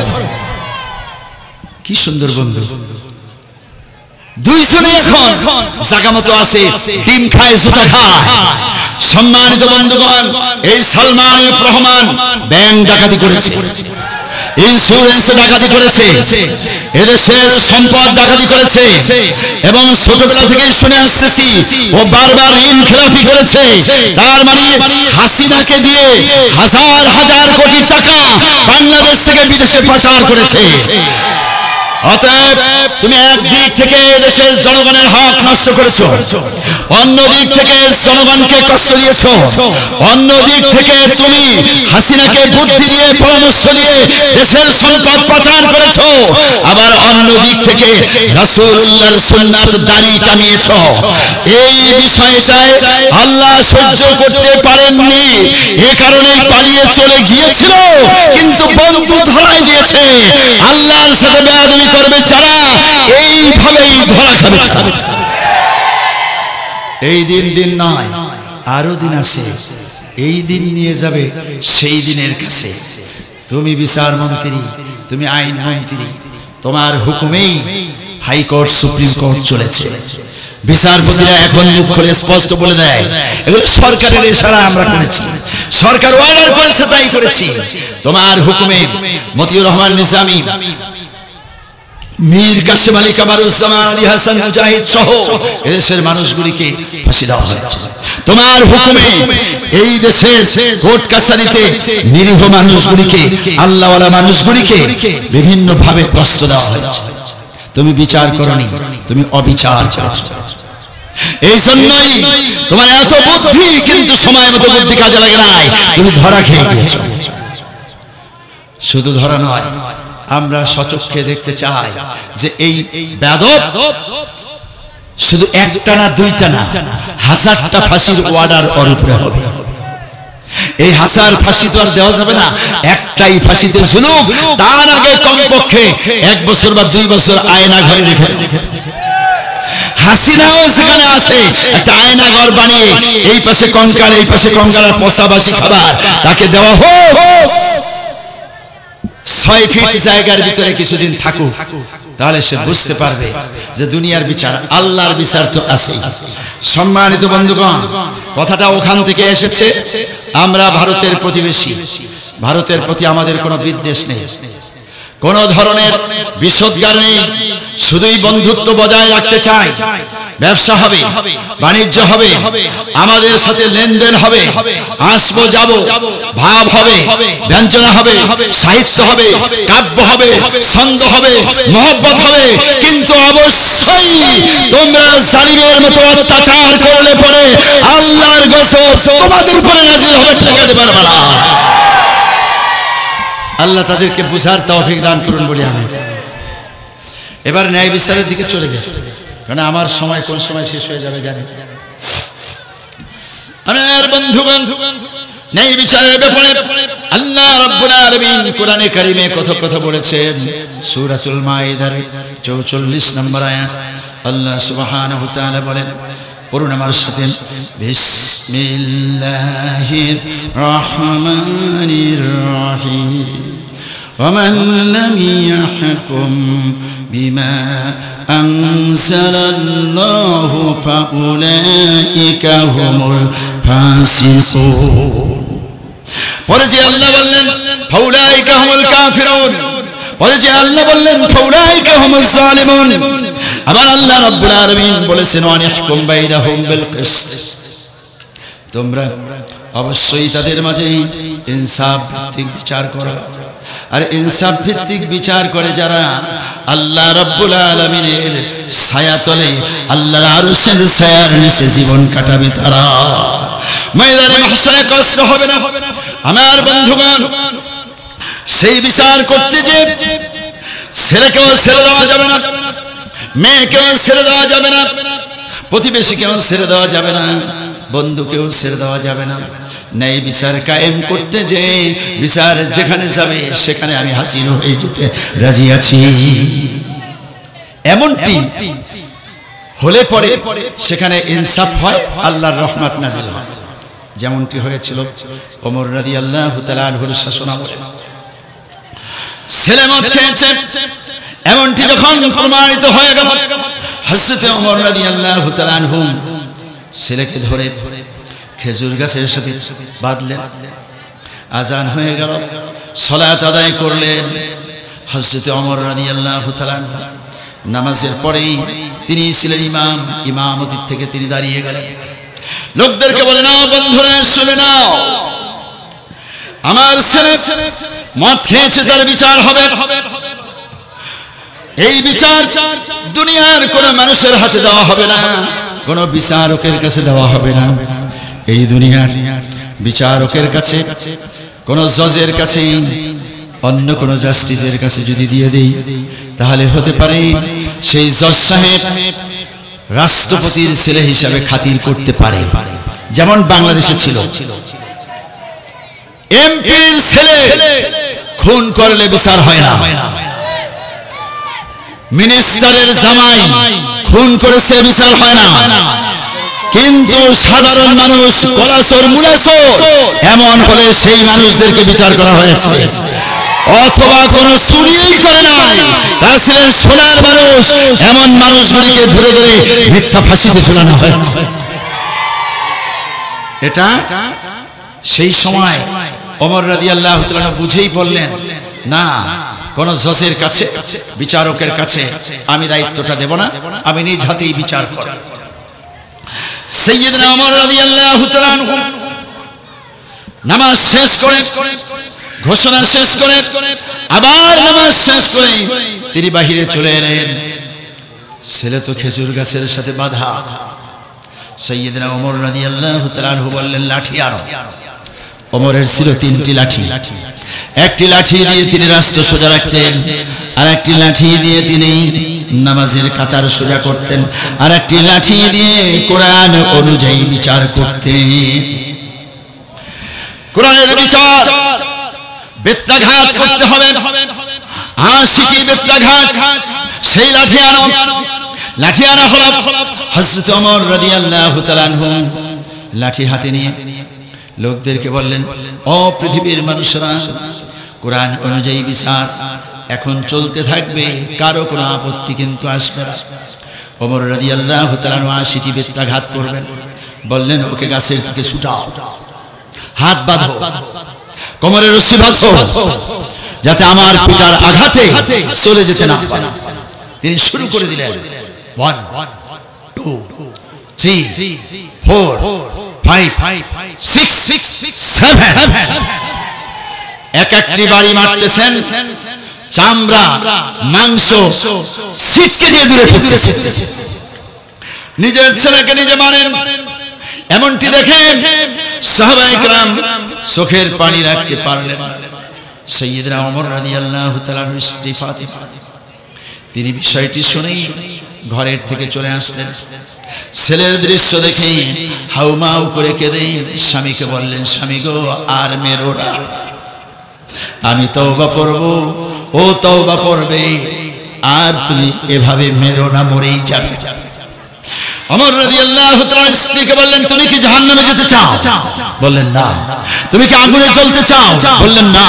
কি সুন্দর বন্ধু, দুইজনে এখন জায়গা মতো আছে, ডিম খায়, জুতা খায়। সম্মানিত বন্ধুগণ, এই সালমান রহমান ব্যাংক ডাকাতি করেছে, ইন্স্যুরেন্স ডাকাতি করেছে, এদেশের সম্পদ ডাকাতি করেছে, এবং ছোটবেলা থেকে শুনে আসতেছি ও বারবার ইনখিলাফি করেছে। তার মানে হাসিনাকে দিয়ে হাজার হাজার কোটি টাকা বাংলাদেশ থেকে বিদেশে পাচার করেছে। অতএব তুমি একদিক থেকে দেশের জনগণের হক নষ্ট করেছো, অন্য দিক থেকে জনগণকে কষ্ট দিয়েছো, অন্য দিক থেকে তুমি হাসিনাকে বুদ্ধি দিয়ে, পরামর্শ দিয়ে দেশের সম্পদ পাচার করেছো, আবার অন্য দিক থেকে রাসূলুল্লাহর সুন্নাত দাড়ি কামিয়েছো। এই বিষয়টায় আল্লাহ সহ্য করতে পারেননি, এ কারণে পালিয়ে চলে গিয়েছিল, কিন্তু বন্ধু ধরাই দিয়েছে। আল্লাহর সাথে বেয়াদবি করবে যারা, এইভাবেই ধরা খাবে। এই দিন নয়, আরো দিন আছে। এই দিন নিয়ে যাবে সেই দিনের কাছে। তুমি বিচার মন্ত্রী, তুমি আইন মন্ত্রী, তোমার হুকুমেই হাইকোর্ট, সুপ্রিম কোর্ট চলেছে। বিচারপতিরা এখন মুখ খুলে স্পষ্ট বলে দেয় এগুলো সরকারের ইশারা, আমরা করেছি, সরকার অর্ডার করেছে তাই করেছি। তোমার হুকুমে মতিউর রহমান নিজামী, মীর কাসেম আলী, কামারুজ্জামান আলী হাসান মুজাহিদ সহ এদেশের মানুষগুলিকে ফাঁসি দেওয়া হয়েছে। তোমার হুকুমে এই দেশের কোর্ট কাছারিতে নিরীহ মানুষগুলিকে, আল্লাহওয়ালা মানুষগুলিকে বিভিন্ন ভাবে কষ্ট দেওয়া হয়েছে। তুমি বিচার করনি, তুমি অবিচার করেছো। এই জন্যই তোমার এত বুদ্ধি, কিন্তু সময় মতো বুদ্ধি কাজে লাগে নাই, তুমি ধরা খেয়ে গিয়েছো। শুধু ধরা নয়, আমরা সচক্ষে দেখতে চাই যে এই বেয়াদব শুধু একটা না, দুইটা না, হাজারটা ফাঁসির অর্ডার ওর উপরে হবে। এই হাজার ফাঁসি তো আর দেওয়া যাবে না, একটাই ফাঁসিতে জুলুম। তার আগে কমপক্ষে 1 বছর বা 2 বছর আয়না ঘরে রেখে হাসিনাও সেখানে আছে একটা আয়নাঘর বানিয়ে এই পাশে কঙ্কাল এই পাশে কঙ্কালের পচাবাসি খাবার তাকে দেওয়া হোক 6 ফিট জায়গার ভিতরে কিছুদিন থাকুক তাহলে সে বুঝতে পারবে যে দুনিয়ার বিচার আল্লাহর বিচার তো আছেই সম্মানিত বন্ধুগণ কথাটা ওখান থেকে এসেছে আমরা ভারতের প্রতিবেশী ভারতের প্রতি আমাদের কোনো বিদ্বেষ নেই কোন ধরনের বিসদগার নেই শুধুই বন্ধুত্ব বজায় রাখতে চাই ব্যবসা হবে বাণিজ্য হবে আমাদের সাথে লেনদেন হবে আসবো যাব ভাব হবে ব্যঞ্জনা হবে সাহিত্য হবে কাব্য হবে ছন্দ হবে মহব্বত হবে কিন্তু অবশ্যই তোমরা জালিমের মতো অত্যাচার করলে পরে আল্লাহর গজব তোমাদের উপরে নাযিল হবে ঠেকাতে পারবে না আল্লাহ তাদেরকে বুঝার তৌফিক দান করুন বলি আমি এবার ন্যায় বিচারের দিকে চলে যাই কারণ আমার সময় কোন সময় শেষ হয়ে যাবে জানি আমার বন্ধুগণ ন্যায় বিচারের ব্যাপারে আল্লাহ রাব্বুল আলামিন কোরআনে কারীমে কথা বলেছেন সূরাতুল মাইদার 44 নম্বর আয়াত আল্লাহ সুবহানাহু ওয়া তাআলা বলেন পড়ুন আমার সাথে বিসমিল্লাহির রহমানির রহিম ومن لم يحكم بما أنزل الله فأولئك هم الفاسقون পরে যে আল্লাহ বললেন ফাউলাইকা হুমুল কাফিরুন পরে যে আল্লাহ বললেন ফাউলাইকা হুমুজ জালিমুন আবার আল্লাহ রাব্বুল আলামিন বলেছেন ওয়ানিহকুম বাইনাহুম বিল কিসত তোমরা অবশ্যই তাদের মাঝে ইনসাফ ভিত্তিক বিচার করো আর ইনসাফ ভিত্তিক বিচার করে যারা আল্লাহ রাব্বুল আলামিনের ছায়াতলে আল্লাহর আরশের ছায়ার নিচে জীবন কাটাবে তারা ময়দানে মাহশরে কষ্ট হবে না আমার বন্ধুগণ সেই বিচার করতে যে ছেলেকেও ছেড়ে দেওয়া যাবে না মেয়েকেও ছেড়ে দেওয়া যাবে না প্রতিবেশীকেও ছেড়ে দেওয়া যাবে না বন্ধুকেও ছেড়ে দেওয়া যাবে না ন্যায় বিচার কায়েম করতে যে বিচার যেখানে যাবে সেখানে আমি হাজির হয়ে যেতে রাজি আছি এমনটি হলে পরে সেখানে ইনসাফ হয় আল্লাহর রহমত নাজিল হয় যেমনটি হয়েছিল ওমর রাদিয়াল্লাহু তাআলা আনহুর শাসনামলে ছেলে মদ খেয়েছে এমনটি যখন প্রমাণিত হয়ে গেল হযরত ওমর রাদিয়াল্লাহু তাআলা আনহু ছেলেকে ধরে খেজুর গাছের সাথে বাঁধলেন আজান হয়ে গেল সালাত আদায় করলেন হযরত ওমর রাদিয়াল্লাহু তাআলা নামাজের পরেই তিনি ছিলেন ইমাম ইমামতি থেকে তিনি দাঁড়িয়ে গেলেন লোকদেরকে বলে নাও বন্ধুরা শুনে নাও আমার ছেলে মদ খেয়েছে তার বিচার হবে এই বিচার দুনিয়ার কোন মানুষের হাতে দেওয়া হবে না কোন বিচারকের কাছে দেওয়া হবে না এই দুনিয়ার বিচারকের কাছে কোন জজের কাছে অন্য কোন জাস্টিসের কাছে যদি দিয়ে দেই তাহলে হতে পারে সেই জজ সাহেব রাষ্ট্রপতির ছেলে হিসাবে খাতির করতে পারে যেমন বাংলাদেশে ছিল এমপির ছেলে খুন করলে বিচার হয় না মিনিস্টারের জামাই খুন করেছে বিচার হয় না কিন্তু সাধারণ মানুষ কলাচোর মুড়াচোর এমন হলে সেই মানুষদেরকে বিচার করা হয়েছে অথবা কোন চুরিই করে নাই তারা ছিলেন সোনার মানুষ এমন মানুষগুলিকে ধরে ধরে মিথ্যা ফাঁসিতে ঝুলানো হয়েছে এটা সেই সময় ওমর রাদিয়াল্লাহু তাআলা বুঝেই বললেন না কোন জজের কাছে বিচারকের কাছে আমি দায়িত্বটা দেব না আমি নিজ হাতেই বিচার করব সাইয়্যিদনা ওমর রাদিয়াল্লাহু তাআলা আনহু নামাজ শেষ করে ঘোষণা শেষ করে আবার নামাজ শেষ করে তিনি বাহিরে চলে এলেন ছেলে তো খেজুর গাছের সাথে বাঁধা সাইয়্যিদনা ওমর রাদিয়াল্লাহু তাআলা আনহু বললেন লাঠি আনো ওমরের ছিল 3টি লাঠি একটি লাঠি দিয়ে তিনি রাষ্ট্র সোজা রাখতেন আর একটি লাঠি দিয়ে তিনি নামাজের কাতার সোজা করতেন আর একটি লাঠি দিয়ে কোরআন অনুযায়ী বিচার করতেন কোরআনের বিচার বেত্রাঘাত করতে হবে 80টি বেত্রাঘাত সেই লাঠি আনো লাঠি আনা হলো। হযরত ওমর রাদিয়াল্লাহু তাআলা আনহু লাঠি হাতে নিয়ে লোকদেরকে বললেন, ও পৃথিবীর মানুষরা, কোরআন অনুযায়ী বিচার এখন চলতে থাকবে, কারো কোনো আপত্তি কিন্তু আসবে না। ওমর রাদিয়াল্লাহু তাআলা 80টি বেত্রাঘাত করবেন। বললেন, ওকে গাছের থেকে ছুটাও, হাত বাঁধো, কোমরে রশি বাঁধো, যাতে আমার পিতার আঘাতে চলে যেতে না পারে। তিনি শুরু করে দিলেন 1 2 3 4 5 6 7। এক একটি বাড়ি মারতেছেন, চামড়া মাংস ছিটকে দিয়ে দূরে ফেলতেছে। নিজের ছেলেকে নিজে মারেন, এমনটি দেখে সাহাবায়ে কেরাম চোখের পানি রাখতে পারলেন। সাইয়্যিদনা ওমর রাদিয়াল্লাহু তাআলা স্ত্রী ফাতিমা তিনি বিষয়টি শুনেই ঘরের থেকে চলে আসলেন। ছেলের দৃশ্য দেখে হাউমাউ করে কেঁদে স্বামীকে বললেন, স্বামী গো, আর মেরো না, আমি তওবা করব, ও তওবা করবে, আর তুমি এভাবে মেরো না, মরেই যাবে। ওমর রাদিয়াল্লাহু তাআলা স্ত্রীকে বললেন, তুমি কি জাহান্নামে যেতে চাও? বললেন না। তুমি কি আগুনে জ্বলতে চাও? বললেন না।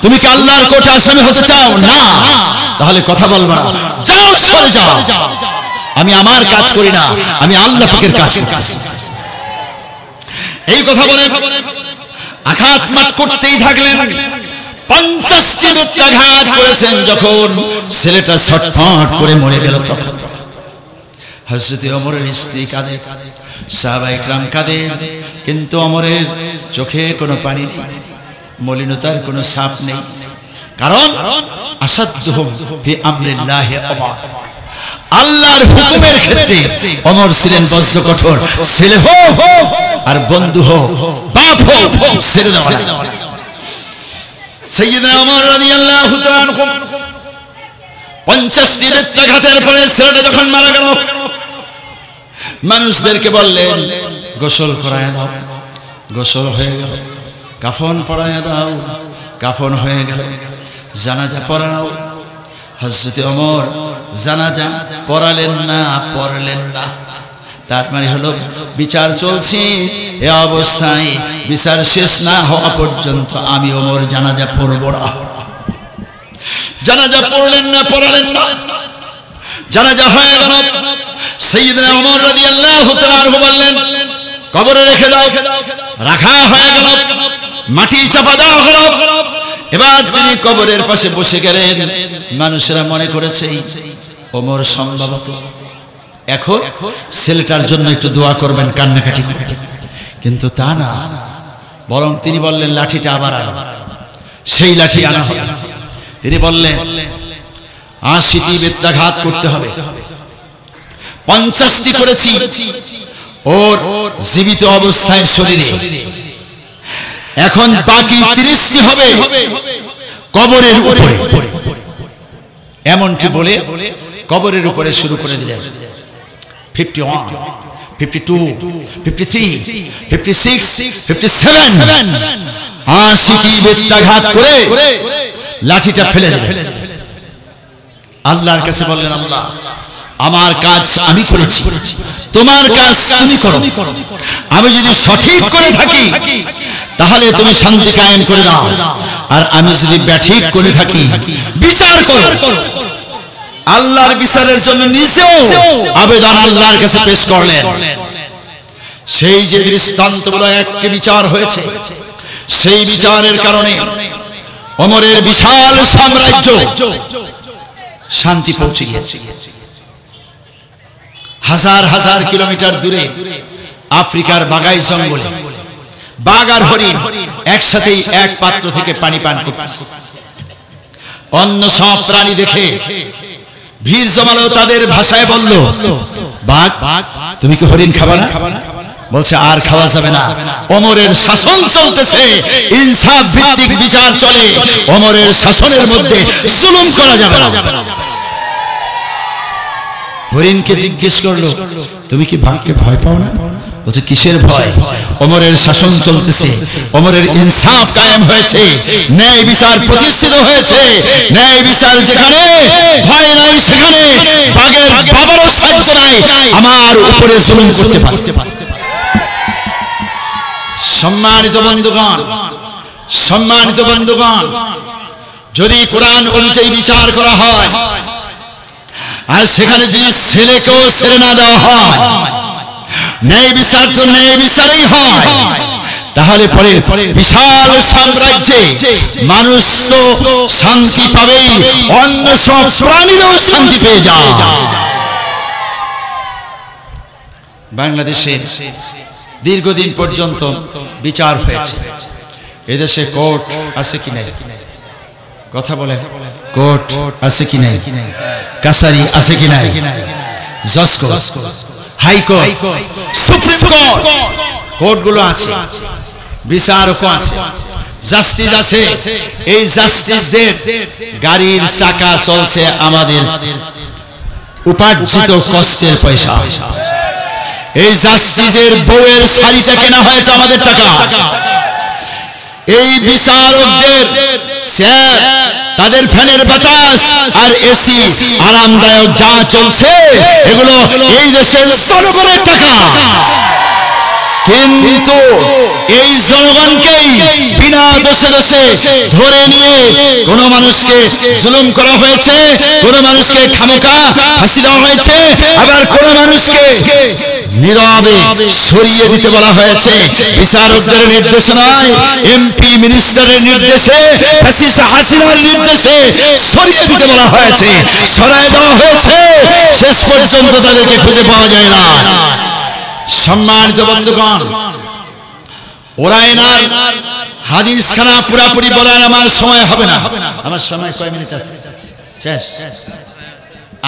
তুমি কি আল্লাহর কোর্টে আসামি হতে চাও? না। তাহলে কথা বলবা না, যাও, চলে যাও। আমি আমার কাজ করি না, আমি আল্লাহ পাকের কাজ করি। এই কথা বলে আঘাত মাত করতেই থাকলেন। 50টি বেত্রাঘাত করেছেন। যখন ছেলেটা ছটফট করে মরে গেল, তখন হযরত ওমরের স্ত্রী কাঁদে, সাহাবায়ে কেরাম কাঁদে, কিন্তু ওমরের চোখে কোনো পানি নেই, মলিনতার কোনো ছাপ নেই। কারণ আসাদুহুম ফি আমরিল্লাহি ওমর, আল্লাহর হুকুমের ক্ষেত্রে ওমর ছিলেন বজ্র কঠোর। ছেলে হোক আর বন্ধু হোক, বাপ হোক, ছেড়ে দেওয়া না। সাইয়্যিদনা ওমর রাদিয়াল্লাহু তাআলা আনহু 50টি বেত্রাঘাতের পরে ছেলেটা যখন মারা গেল, মানুষদেরকে বললেন, গোসল করায় দাও। গোসল হয়ে গেল। কাফন পরায় দাও। কাফন হয়ে গেল। জানাজা পড়াও। হযরত ওমর জানাজা পড়ালেন না, পড়লেন না। তার মানে হলো বিচার চলছে, এই অবস্থায় বিচার শেষ না হওয়া পর্যন্ত আমি ওমর জানাজা পড়ব না। জানাজা পড়লেন না, পড়ালেন না। জানাজা হয়ে গেল। সাইয়্যিদনা ওমর রাদিয়াল্লাহু তাআলা আনহু বললেন, কবরে রেখে দাও। রাখা হয়ে গেল। মাটি চাপা দেওয়া হলো। এবার তিনি কবরের পাশে বসে গেলেন। মানুষেরা মনে করেছে ওমর সম্ভবত এখন ছেলেটার জন্য একটু দোয়া করবেন, কান্নাকাটি করবেন, কিন্তু তা না। বরং তিনি বললেন, লাঠিটা আবার আনো। সেই লাঠি আনা হলো। তিনি বললেন, 80টি বেত্রাঘাত করতে হবে। 50টি করেছি ওর জীবিত অবস্থায় শরীরে, এখন বাকি 30টি হবে কবরের উপরে। এমনটি বলে কবরের উপরে শুরু করে দিলেন। 51, 52, 53, 56, 57, 80টি বেত্রাঘাত করে লাঠিটা ফেলে দিলেন। আল্লাহর কাছে বললেন, আল্লাহ, আমার কাজ আমি করেছি, তোমার কাজ তুমি করো। আমি যদি সঠিক করে থাকি তাহলে তুমি শান্তি কায়েম করে দাও, আর আমি যদি ব্যাঠিক করে থাকি বিচার করো। আল্লাহর বিচারের জন্য নিজেও আবেদন আল্লাহর কাছে পেশ করলেন। সেই যে দৃষ্টান্তমূলক একটি বিচার হয়েছে, সেই বিচারের কারণে ওমরের বিশাল সাম্রাজ্য শান্তি পৌঁছে গিয়েছে। হাজার হাজার কিলোমিটার দূরে আফ্রিকার বাগাই জঙ্গলে বাঘ আর হরিণ একসাথেই এক পাত্র থেকে পানি পান করতেছে। অন্য সব প্রাণী দেখে ভিড় জমালো, তাদের ভাষায় বলল, বাঘ, তুমি কি হরিণ খাবা না? বলছে, আর খাওয়া যাবে না। ওমরের শাসন চলতেছে, ইনসাফ ভিত্তিক বিচার চলে। ওমরের শাসনের মধ্যে জুলুম করা যাবে না। হরিণকে জিজ্ঞেস করলো, তুমি কি বাঘকে ভয় পাও না? বলছে, কিসের ভয়? ওমরের শাসন চলতেছে, ওমরের ইনসাফ কায়েম হয়েছে, ন্যায় বিচার প্রতিষ্ঠিত হয়েছে। ন্যায় বিচার যেখানে, ভয় নাই সেখানে। বাঘের বাপ বড় সাধ্য নাই আমার উপরে জুলুম করতে পারে। সম্মানিত বন্ধুগণ, যদি কোরআন অনুযায়ী বিচার করা হয় আর সেখানে যদি ছেলেকেও ছেড়ে না দেওয়া হয়, ন্যায় বিচার তো ন্যায় বিচারই হয়, তাহলে পরে বিশাল সাম্রাজ্যে মানুষ তো শান্তি পাবে, অন্য সব প্রাণীরাও শান্তি পেয়ে যায়। বাংলাদেশে দীর্ঘদিন পর্যন্ত বিচার হয়েছে। এদেশে কোর্ট আছে কি নাই? কথা বলে, কোর্ট আছে কি নাই? কাছারি আছে কি নাই? জজ কোর্ট, হাইকোর্ট, সুপ্রিম কোর্ট, কোর্টগুলো আছে, বিচারক আছে, জাস্টিস আছে। এই জাস্টিসদের গাড়ির চাকা চলছে আমাদের উপার্জিত কষ্টের পয়সা। এই জাস্টিসের বউয়ের শাড়িটা কেনা হয়েছে আমাদের টাকা। এই বিচারকদের তাদের ফ্যানের বাতাস আর এসি আরামদায়ক যা চলছে এগুলো এই দেশের জনগণের টাকা। কিন্তু এই জনগণকেই বিনা দোষে ধরে নিয়ে কোন মানুষকে জুলুম করা হয়েছে, কোন মানুষকে খামোকা ফাঁসি দেওয়া হয়েছে, আবার কোন মানুষকে নীরবে সরিয়ে দিতে বলা হয়েছে। বিচারকদের নির্দেশনায়, এমপি মিনিস্টারের নির্দেশে, ফ্যাসিস্ট হাসিনার নির্দেশে সরিয়ে দিতে বলা হয়েছে, সরায় দেওয়া হয়েছে। শেষ পর্যন্ত তাদেরকে খুঁজে পাওয়া যায় না। সম্মানিত বন্ধুগণ, ওরাইনার হাদিস খানা পুরাপুরি বলার আমার সময় হবে না। আমার সময় কয় মিনিট আছে? শেষ?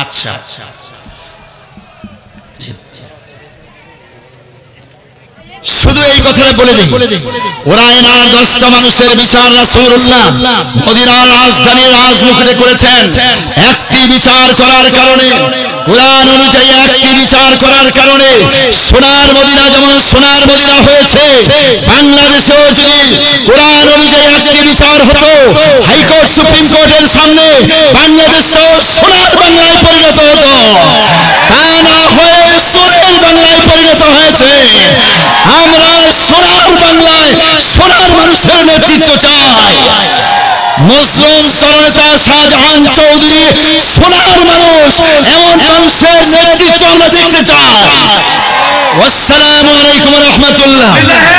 আচ্ছা, শুধু এই কথাটা বলে দিই, ওরাইনার 10টা মানুষের বিচার রাসূলুল্লাহ মদিনার রাজধানীর রাজমুখে করেছেন। একটি বিচার করার কারণে, কোরআন অনুযায়ী একটি বিচার করার কারণে সোনার মদিনা যেমন সোনার মদিনা হয়েছে, বাংলাদেশেও যদি কোরআন অনুযায়ী একটি বিচার হতো, হাইকোর্ট সুপ্রিম কোর্টের সামনে, বাংলাদেশটাও সোনার বাংলায় পরিণত হতো। তা না হয়ে সোনার বাংলায় পরিণত হয়েছে। আমরা সোনার বাংলায় সোনার মানুষের নেতৃত্ব চাই। মুসলিম জননেতা শাহজাহান চৌধুরী সোনার মানুষ, এমন মানুষের নেতৃত্ব আমরা দেখতে চাই। আসসালামু আলাইকুম ওয়া রাহমাতুল্লাহ।